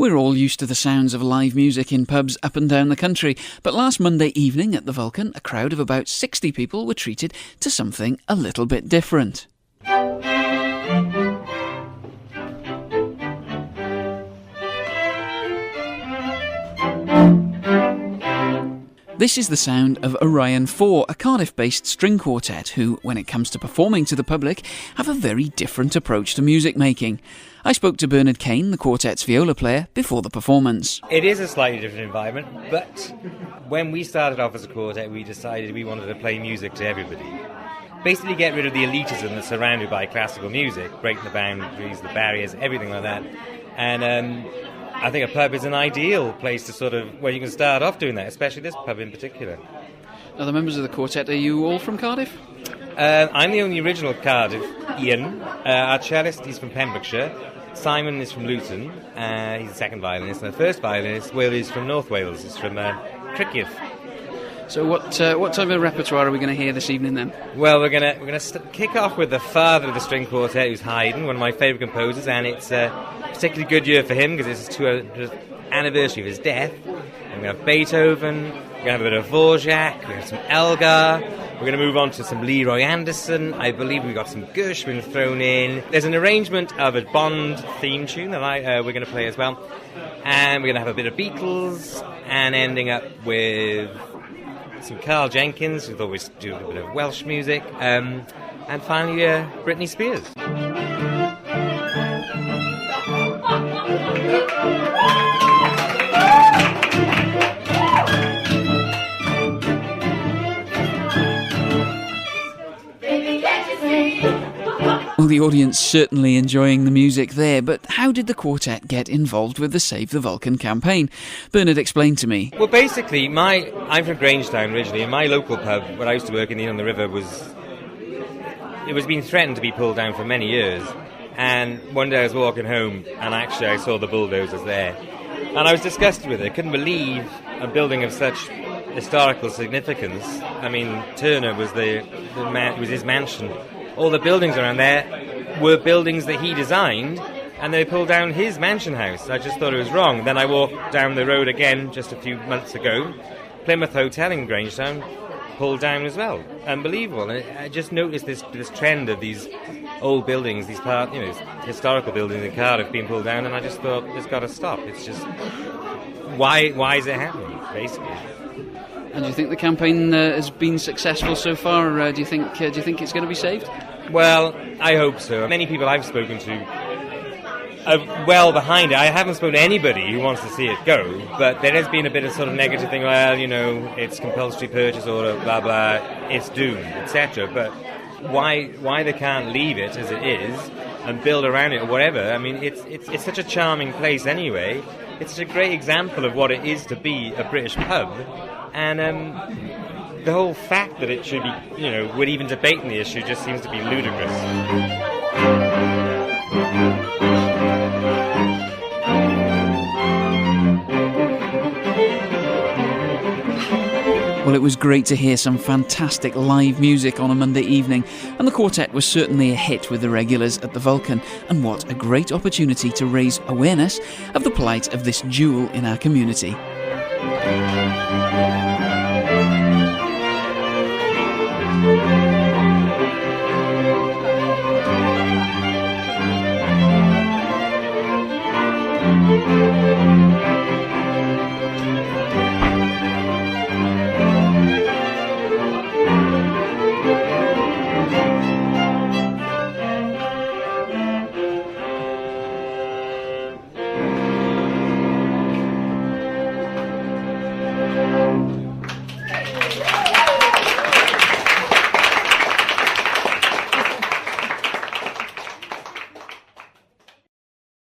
We're all used to the sounds of live music in pubs up and down the country, but last Monday evening at the Vulcan, a crowd of about 60 people were treated to something a little bit different. This is the sound of Orion IV, a Cardiff-based string quartet who, when it comes to performing to the public, have a very different approach to music making. I spoke to Bernard Kane, the quartet's viola player, before the performance. It is a slightly different environment, but when we started off as a quartet, we decided we wanted to play music to everybody. Basically get rid of the elitism that's surrounded by classical music, break the boundaries, the barriers, everything like that. And I think a pub is an ideal place to where you can start off doing that, especially this pub in particular. Now, the members of the quartet, are you all from Cardiff? I'm the only original Cardiff-ian. Our cellist, he's from Pembrokeshire. Simon is from Luton. He's the second violinist. And the first violinist, Will, is from North Wales. He's from Criccieth. So what type of repertoire are we going to hear this evening then? Well, we're going to kick off with the father of the string quartet, who's Haydn, one of my favourite composers, and it's a particularly good year for him because it's his 200th anniversary of his death. And we're going to have Beethoven, we're going to have a bit of Dvorak, we're going to have some Elgar, we're going to move on to some Leroy Anderson. I believe we've got some Gershwin thrown in. There's an arrangement of a Bond theme tune that we're going to play as well. And we're going to have a bit of Beatles, and ending up with some Carl Jenkins, who always do a bit of Welsh music, and finally Britney Spears. Well, the audience certainly enjoying the music there, but how did the quartet get involved with the Save the Vulcan campaign? Bernard explained to me. Well, basically, I'm from Grangetown originally, and my local pub, where I used to work in on the river, was being threatened to be pulled down for many years. And one day I was walking home, and actually I saw the bulldozers there. And I was disgusted with it. I couldn't believe a building of such historical significance. I mean, Turner was was his mansion. All the buildings around there were buildings that he designed, and they pulled down his mansion house. I just thought it was wrong. Then I walked down the road again just a few months ago. Plymouth Hotel in Grangetown pulled down as well. Unbelievable. And I just noticed this trend of these old buildings, these historical buildings in Cardiff being pulled down, and I just thought, it's got to stop. It's just, why is it happening, basically? And do you think the campaign has been successful so far? Do you think it's going to be saved? Well, I hope so. Many people I've spoken to are well behind it. I haven't spoken to anybody who wants to see it go, but there has been a bit of negative thing. Well, it's compulsory purchase order, blah blah, it's doomed, etc. But why they can't leave it as it is and build around it or whatever? I mean, it's such a charming place anyway. It's a great example of what it is to be a British pub. And the whole fact that it should be, we're even debating the issue just seems to be ludicrous. Well, it was great to hear some fantastic live music on a Monday evening, and the quartet was certainly a hit with the regulars at the Vulcan, and what a great opportunity to raise awareness of the plight of this jewel in our community.